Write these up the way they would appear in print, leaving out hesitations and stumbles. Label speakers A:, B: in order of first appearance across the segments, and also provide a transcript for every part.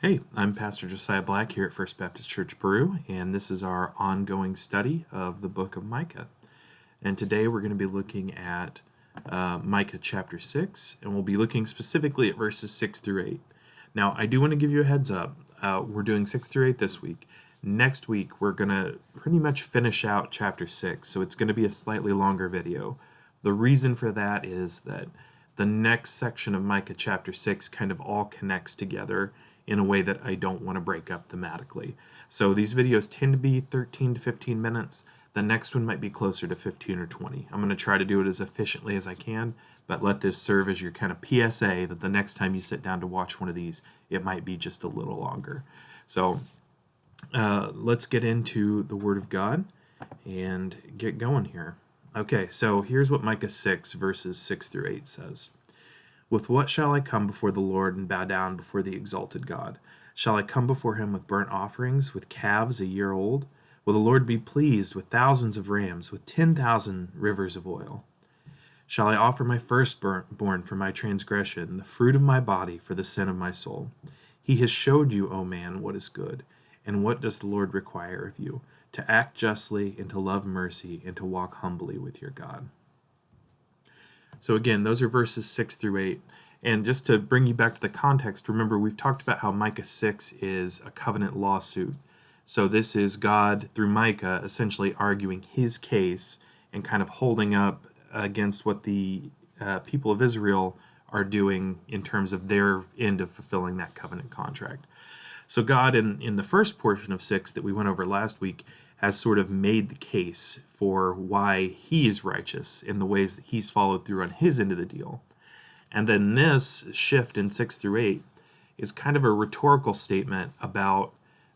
A: Hey, I'm Pastor Josiah Black here at First Baptist Church Peru, and this is our ongoing study of the book of Micah. And today we're going to be looking at Micah chapter 6, and we'll be looking specifically at verses 6 through 8. Now, I do want to give you a heads up. We're doing 6 through 8 this week. Next week, we're going to pretty much finish out chapter 6, so it's going to be a slightly longer video. The reason for that is that the next section of Micah chapter 6 kind of all connects together in a way that I don't want to break up thematically. So these videos tend to be 13 to 15 minutes. The next one might be closer to 15 or 20. I'm going to try to do it as efficiently as I can, but let this serve as your kind of PSA that the next time you sit down to watch one of these, it might be just a little longer. So let's get into the Word of God and get going here. Okay, so here's what Micah 6 verses 6 through 8 says. With what shall I come before the Lord and bow down before the exalted God? Shall I come before him with burnt offerings, with calves a year old? Will the Lord be pleased with thousands of rams, with 10,000 rivers of oil? Shall I offer my firstborn for my transgression, the fruit of my body for the sin of my soul? He has showed you, O man, what is good. And what does the Lord require of you? To act justly, and to love mercy, and to walk humbly with your God. So again, those are verses 6 through 8. And just to bring you back to the context, remember we've talked about how Micah 6 is a covenant lawsuit. So this is God, through Micah, essentially arguing his case and kind of holding up against what the people of Israel are doing in terms of their end of fulfilling that covenant contract. So God, in the first portion of 6 that we went over last week, has sort of made the case for why he is righteous in the ways that he's followed through on his end of the deal. And then this shift in 6 through 8 is kind of a rhetorical statement about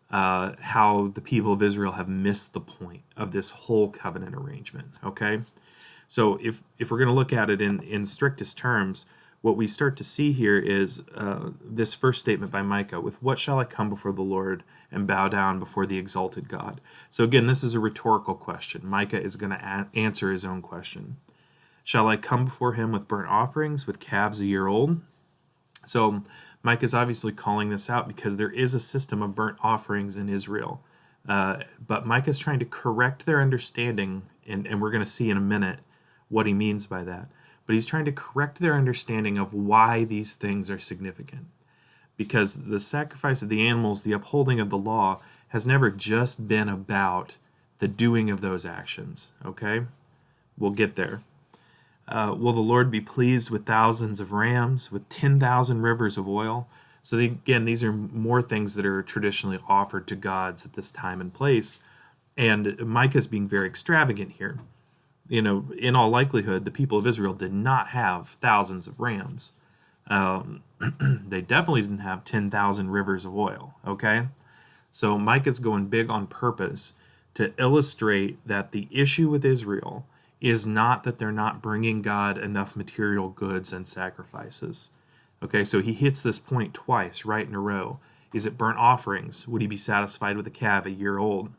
A: how the people of Israel have missed the point of this whole covenant arrangement, okay? So if we're going to look at it in strictest terms, what we start to see here is this first statement by Micah, with what shall I come before the Lord and bow down before the exalted God? So again, this is a rhetorical question. Micah is going to answer his own question. Shall I come before him with burnt offerings, with calves a year old? So Micah is obviously calling this out because there is a system of burnt offerings in Israel. But Micah is trying to correct their understanding, and we're going to see in a minute what he means by that. But he's trying to correct their understanding of why these things are significant. Because the sacrifice of the animals, the upholding of the law, has never just been about the doing of those actions, okay? We'll get there. Will the Lord be pleased with thousands of rams, with 10,000 rivers of oil? So again, these are more things that are traditionally offered to gods at this time and place. And Micah's being very extravagant here. You know, in all likelihood, the people of Israel did not have thousands of rams. They definitely didn't have 10,000 rivers of oil, okay? So Micah's going big on purpose to illustrate that the issue with Israel is not that they're not bringing God enough material goods and sacrifices. Okay, so he hits this point twice right in a row. Is it burnt offerings? Would he be satisfied with a calf a year old?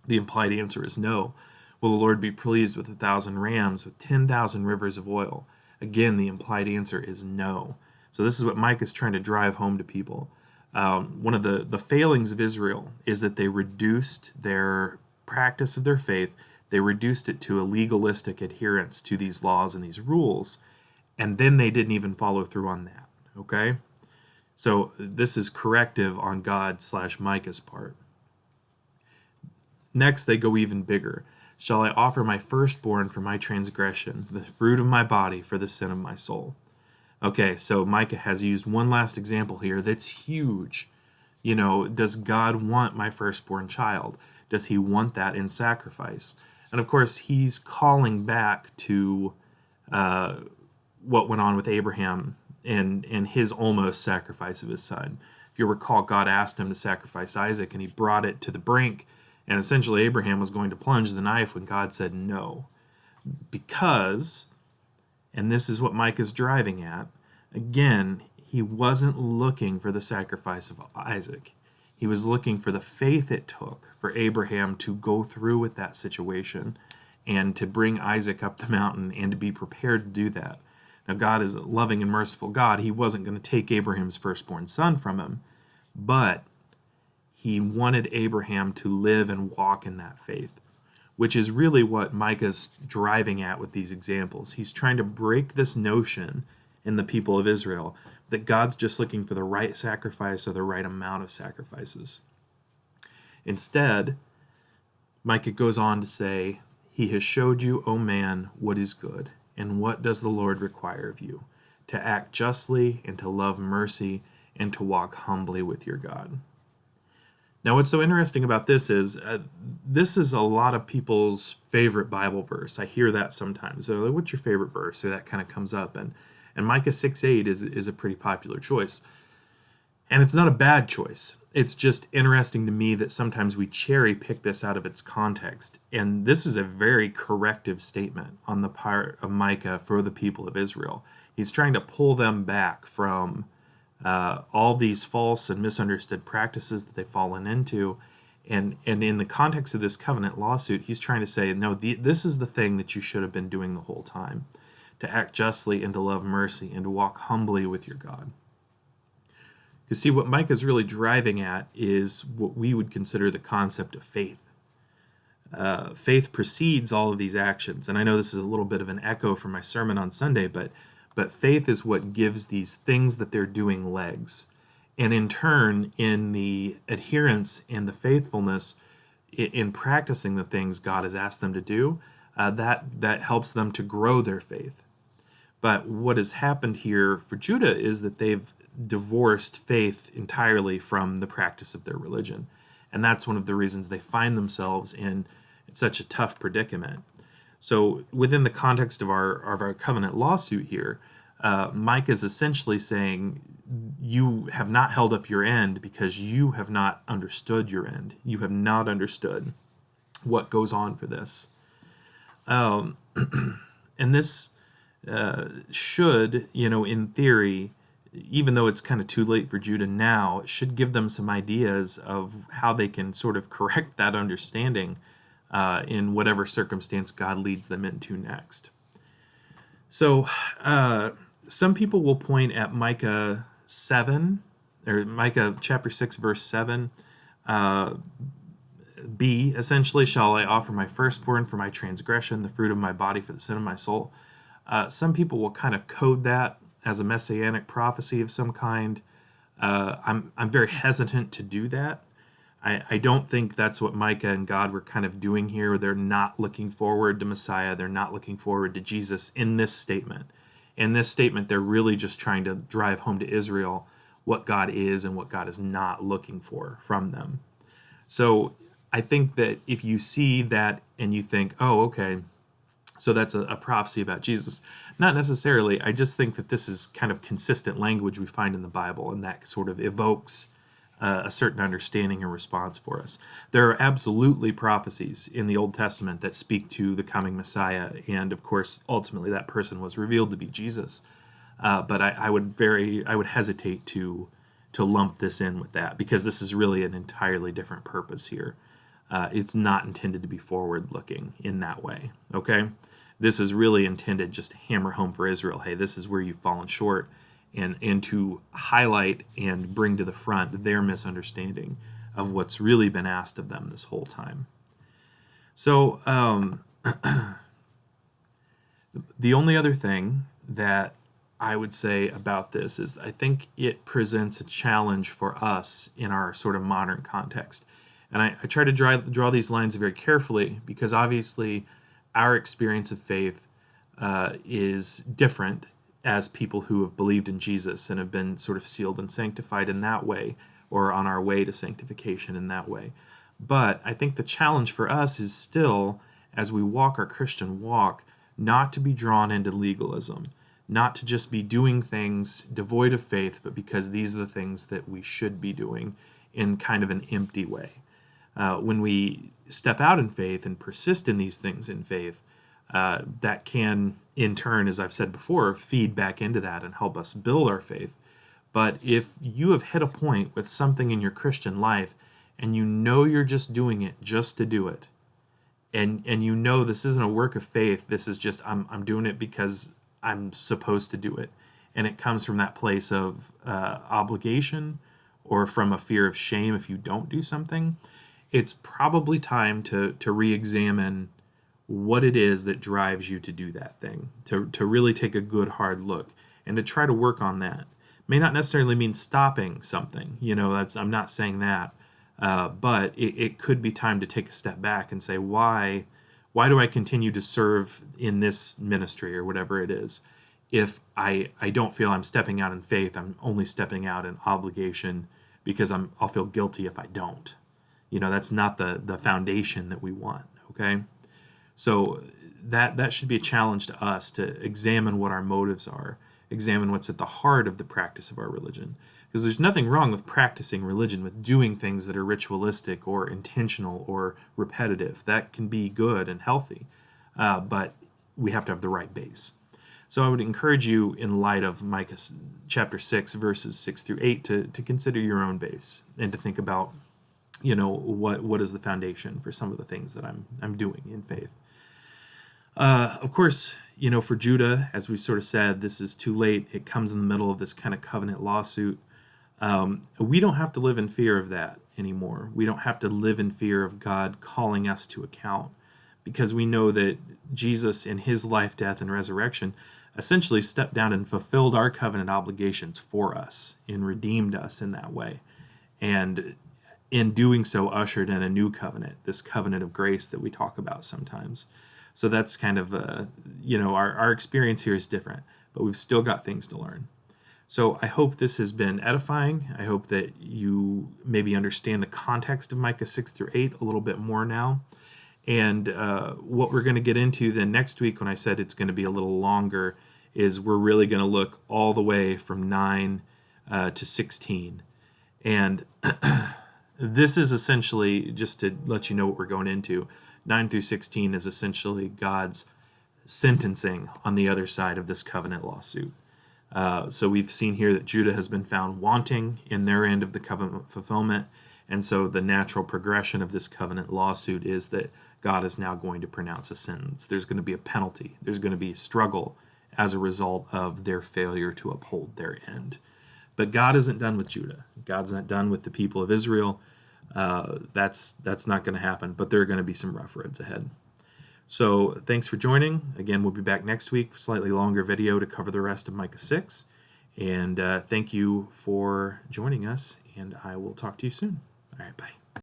A: The implied answer is no. Will the Lord be pleased with 1,000 rams, with 10,000 rivers of oil? Again, the implied answer is no. So this is what Micah is trying to drive home to people. One of the failings of Israel is that they reduced their practice of their faith, they reduced it to a legalistic adherence to these laws and these rules, and then they didn't even follow through on that, okay? So this is corrective on God/Micah's part. Next, they go even bigger. Shall I offer my firstborn for my transgression, the fruit of my body for the sin of my soul? Okay, so Micah has used one last example here that's huge. You know, does God want my firstborn child? Does he want that in sacrifice? And of course, he's calling back to what went on with Abraham and his almost sacrifice of his son. If you recall, God asked him to sacrifice Isaac, and he brought it to the brink. And essentially, Abraham was going to plunge the knife when God said no. Because, and this is what Micah's driving at, again, he wasn't looking for the sacrifice of Isaac. He was looking for the faith it took for Abraham to go through with that situation and to bring Isaac up the mountain and to be prepared to do that. Now, God is a loving and merciful God. He wasn't going to take Abraham's firstborn son from him, but he wanted Abraham to live and walk in that faith, which is really what Micah's driving at with these examples. He's trying to break this notion in the people of Israel that God's just looking for the right sacrifice or the right amount of sacrifices. Instead, Micah goes on to say, "He has showed you, O man, what is good, and what does the Lord require of you? To act justly, and to love mercy, and to walk humbly with your God." Now, what's so interesting about this is a lot of people's favorite Bible verse. I hear that sometimes. They're like, "What's your favorite verse?" So that kind of comes up. And Micah 6:8 is a pretty popular choice. And it's not a bad choice. It's just interesting to me that sometimes we cherry pick this out of its context. And this is a very corrective statement on the part of Micah for the people of Israel. He's trying to pull them back from all these false and misunderstood practices that they've fallen into. And in the context of this covenant lawsuit, he's trying to say, no, this is the thing that you should have been doing the whole time. To act justly and to love mercy and to walk humbly with your God. You see, what Micah's really driving at is what we would consider the concept of faith. Faith precedes all of these actions. And I know this is a little bit of an echo from my sermon on Sunday, but faith is what gives these things that they're doing legs. And in turn, in the adherence and the faithfulness in practicing the things God has asked them to do, that helps them to grow their faith. But what has happened here for Judah is that they've divorced faith entirely from the practice of their religion. And that's one of the reasons they find themselves in such a tough predicament. So within the context of our covenant lawsuit here, Micah is essentially saying, you have not held up your end because you have not understood your end. You have not understood what goes on for this. And this should, in theory, even though it's kind of too late for Judah now, it should give them some ideas of how they can sort of correct that understanding in whatever circumstance God leads them into next. So some people will point at Micah 7, or Micah chapter 6, verse 7, B, essentially, shall I offer my firstborn for my transgression, the fruit of my body for the sin of my soul. Some people will kind of code that as a messianic prophecy of some kind. I'm very hesitant to do that. I don't think that's what Micah and God were kind of doing here. They're not looking forward to Messiah. They're not looking forward to Jesus in this statement. In this statement, they're really just trying to drive home to Israel what God is and what God is not looking for from them. So I think that if you see that and you think, oh, okay, so that's a prophecy about Jesus. Not necessarily. I just think that this is kind of consistent language we find in the Bible, and that sort of evokes a certain understanding and response for us. There are absolutely prophecies in the Old Testament that speak to the coming Messiah, and of course, ultimately that person was revealed to be Jesus. But I would hesitate to lump this in with that, because this is really an entirely different purpose here. It's not intended to be forward-looking in that way, okay? This is really intended just to hammer home for Israel, hey, this is where you've fallen short, and to highlight and bring to the front their misunderstanding of what's really been asked of them this whole time. So the only other thing that I would say about this is I think it presents a challenge for us in our sort of modern context. And I try to draw these lines very carefully, because obviously our experience of faith is different as people who have believed in Jesus and have been sort of sealed and sanctified in that way, or on our way to sanctification in that way. But I think the challenge for us is still, as we walk our Christian walk, not to be drawn into legalism, not to just be doing things devoid of faith, but because these are the things that we should be doing in kind of an empty way. When we step out in faith and persist in these things in faith, that can, in turn, as I've said before, feed back into that and help us build our faith. But if you have hit a point with something in your Christian life and you know you're just doing it just to do it, and you know this isn't a work of faith, this is just I'm doing it because I'm supposed to do it, and it comes from that place of obligation or from a fear of shame if you don't do something, it's probably time to re-examine what it is that drives you to do that thing, to really take a good hard look and to try to work on that. May not necessarily mean stopping something, I'm not saying that, but it could be time to take a step back and say, why do I continue to serve in this ministry or whatever it is? If I don't feel I'm stepping out in faith, I'm only stepping out in obligation because I'll feel guilty if I don't. That's not the foundation that we want, okay? So that should be a challenge to us to examine what our motives are, examine what's at the heart of the practice of our religion. Because there's nothing wrong with practicing religion, with doing things that are ritualistic or intentional or repetitive. That can be good and healthy, but we have to have the right base. So I would encourage you, in light of Micah chapter 6, verses 6 through 8, to consider your own base and to think about, what is the foundation for some of the things that I'm doing in faith. Of course, for Judah, as we sort of said, this is too late. It comes in the middle of this kind of covenant lawsuit. We don't have to live in fear of that anymore. We don't have to live in fear of God calling us to account, because we know that Jesus, in his life, death, and resurrection, essentially stepped down and fulfilled our covenant obligations for us and redeemed us in that way. And in doing so, ushered in a new covenant, this covenant of grace that we talk about sometimes. So that's kind of, our experience here is different, but we've still got things to learn. So I hope this has been edifying. I hope that you maybe understand the context of Micah 6 through 8 a little bit more now. And what we're going to get into then next week, when I said it's going to be a little longer, is we're really going to look all the way from 9 to 16. And this is essentially, just to let you know what we're going into, 9 through 16 is essentially God's sentencing on the other side of this covenant lawsuit. So we've seen here that Judah has been found wanting in their end of the covenant fulfillment, and so the natural progression of this covenant lawsuit is that God is now going to pronounce a sentence. There's going to be a penalty. There's going to be struggle as a result of their failure to uphold their end. But God isn't done with Judah. God's not done with the people of Israel. That's not going to happen, but there are going to be some rough roads ahead. So thanks for joining. Again, we'll be back next week, slightly longer video to cover the rest of Micah 6. And thank you for joining us, and I will talk to you soon. All right, bye.